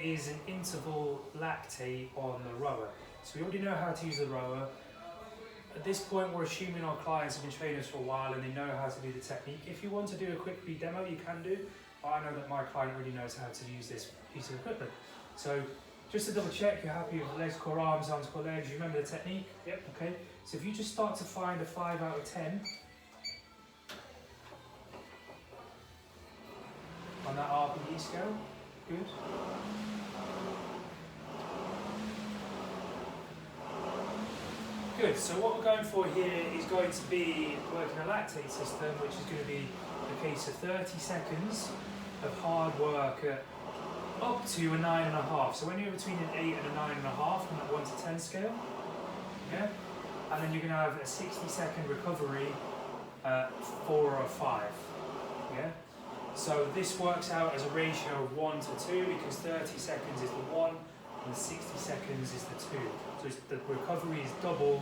is an interval lactate on the rower. So we already know how to use the rower. At this point, we're assuming our clients have been trainers for a while and they know how to do the technique. If you want to do a quick demo, you can do, but I know that my client really knows how to use this piece of equipment. So just to double check, you're happy with legs, core, arms, core, legs, you remember the technique? Yep. Okay, so if you just start to find a 5 out of 10 on that RPE scale, good. Good, so what we're going for here is going to be working a lactate system, which is going to be a case of 30 seconds of hard work at up to a 9.5. So when you're between an 8 and a 9.5 on that 1 to 10 scale, yeah? And then you're going to have a 60-second recovery at 4 or 5, yeah? So this works out as a ratio of 1 to 2 because 30 seconds is the 1 and 60 seconds is the 2. So the recovery is double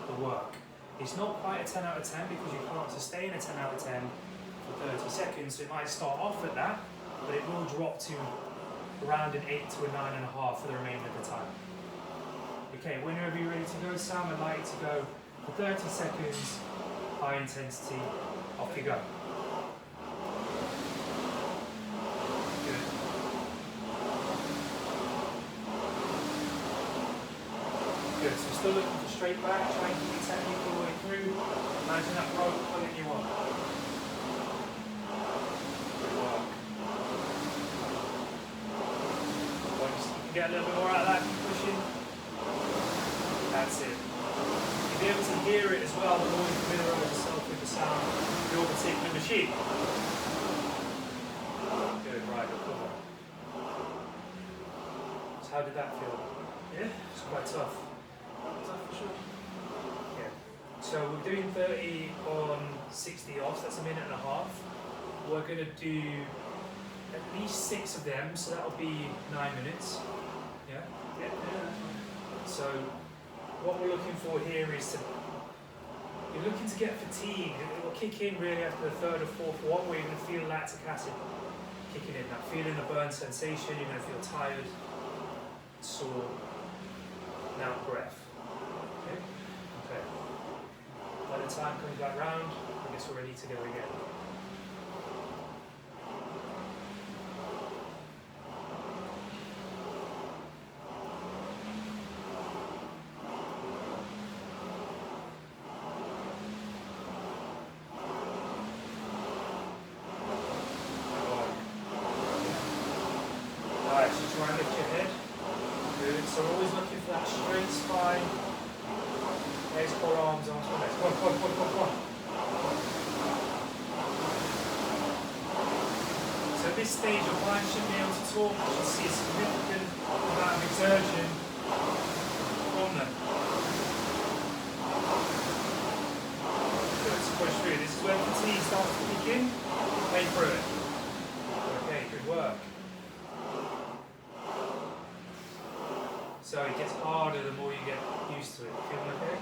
the work. It's not quite a 10 out of 10 because you can't sustain a 10 out of 10 for 30 seconds. So it might start off at that, but it will drop to around an 8 to a 9.5 for the remainder of the time. Okay, whenever you're ready to go, Sam, I'd like to go for 30 seconds, high intensity, off you go. Good, so still looking for straight back, try and keep your technique all the way through. Imagine that rope pulling you up. Good work. Once you can get a little bit more out of that, keep pushing. That's it. You'll be able to hear it as well, the more you familiarise yourself with the sound of your particular machine. Good, right, recover. So how did that feel? Yeah, it's quite tough. For sure. Yeah. So we're doing 30 on 60 off, that's a minute and a half. We're going to do at least 6 of them, so that'll be 9 minutes. Yeah? Yeah. So what we're looking for here is you're looking to get fatigue. It will kick in really after the 3rd or 4th one where you're going to feel lactic acid kicking in. That feeling the burn sensation, you're going to feel tired, sore, now breath. Okay. By the time comes back round, I guess we're ready to go again. Alright, so try and lift your head. Good. So we're always looking for that straight spine. Legs, core, arms, core, legs. Come on. So at this stage, your client shouldn't be able to talk. You should see a significant amount of exertion from them. Good, so push through. This is where fatigue starts to kick in. Play through it. Okay, good work. So it gets harder the more you get used to it. Feeling okay?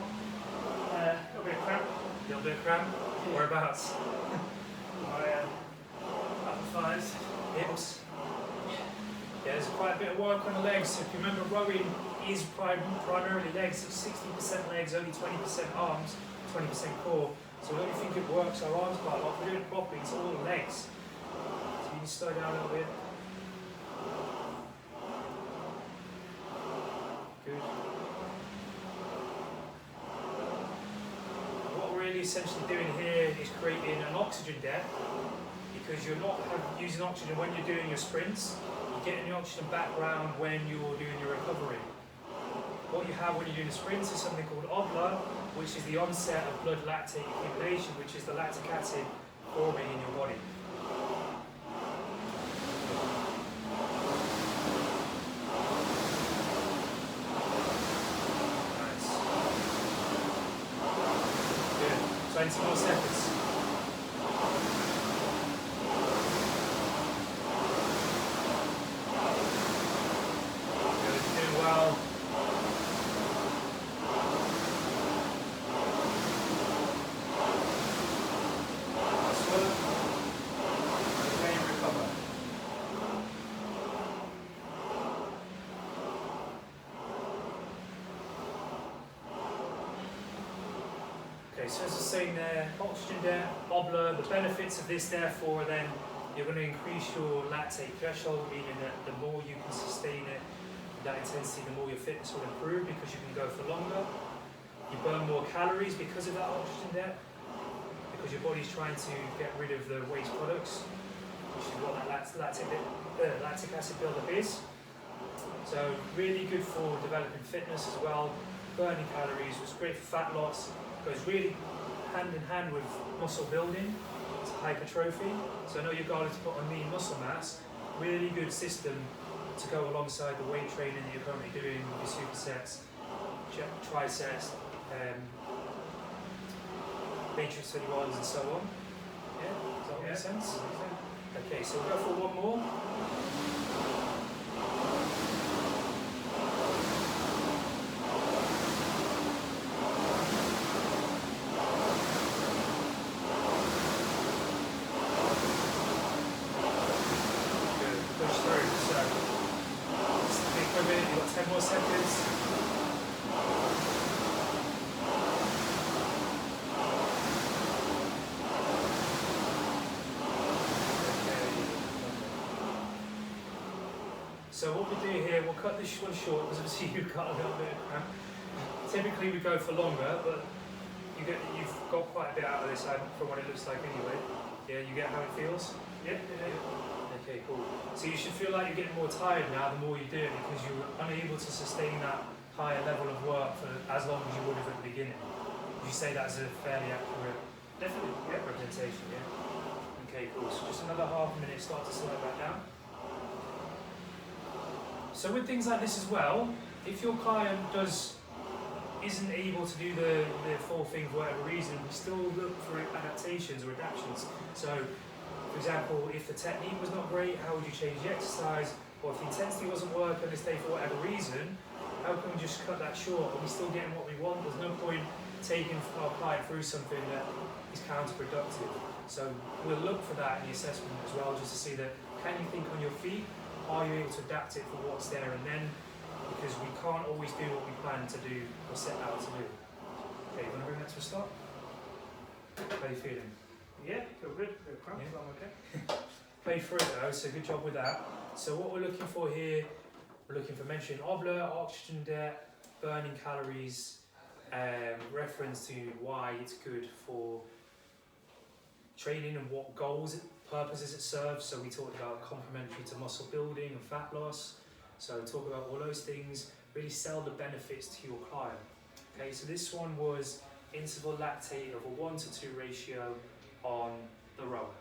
A little bit of cramp. A little bit of cramp? Yeah. Whereabouts? My upper thighs. Hips? Yeah, there's quite a bit of work on the legs. So if you remember, rowing is primarily legs. It's 60% legs, only 20% arms, 20% core. So I don't think it works our arms quite a lot. If we're doing it properly, it's all the legs. So you can slow down a little bit. Good. What we're really essentially doing here is creating an oxygen debt because you're not using oxygen when you're doing your sprints. You're getting the oxygen back round when you're doing your recovery. What you have when you're doing the sprints is something called obla, which is the onset of blood lactate accumulation, which is the lactic acid forming in your body. Nice. Good. 20 more seconds. Good. You're doing well. Okay, so as I was saying there, oxygen debt, obla, the benefits of this therefore then you're going to increase your lactate threshold, meaning that the more you can sustain it, that intensity, the more your fitness will improve because you can go for longer. You burn more calories because of that oxygen debt, because your body's trying to get rid of the waste products, which is what that lactic acid buildup is. So really good for developing fitness as well, burning calories, it's great for fat loss, goes really hand in hand with muscle building, it's hypertrophy. So I know your goal is to put on lean muscle mass, really good system to go alongside the weight training that you're currently doing with your supersets, triceps, matrix 21s and so on. Yeah, does that make sense? Okay, so we'll go for one more. Good, push through. So, stick with it, you've got 10 more seconds. So what we do here, we'll cut this one short because obviously you've got a little bit of cramp. Typically we go for longer, but you've got quite a bit out of this from what it looks like anyway. Yeah, you get how it feels? Yeah. Okay, cool. So you should feel like you're getting more tired now the more you do it because you're unable to sustain that higher level of work for as long as you would have at the beginning. Would you say that's a fairly accurate representation, yeah? Okay, cool. So just another half a minute, start to slow back down. So with things like this as well, if your client isn't able to do the full thing for whatever reason, we still look for adaptations or adaptations. So, for example, if the technique was not great, how would you change the exercise? Or if the intensity wasn't working on this day for whatever reason, how can we just cut that short? Are we still getting what we want? There's no point taking our client through something that is counterproductive. So we'll look for that in the assessment as well, just to see that, can you think on your feet? Are you able to adapt it for what's there and then? Because we can't always do what we plan to do or set out to do. Okay, you want to bring that to a stop? How are you feeling? Yeah, feel good. Feel cramps, Yeah. I'm okay. Play through it though, so good job with that. So what we're looking for here, we're looking for mentioning obla, oxygen debt, burning calories, reference to why it's good for training and what goals, purposes it serves. So we talked about complementary to muscle building and fat loss. So talk about all those things, really sell the benefits to your client. Okay, so this one was interval lactate of a 1:2 ratio on the rower.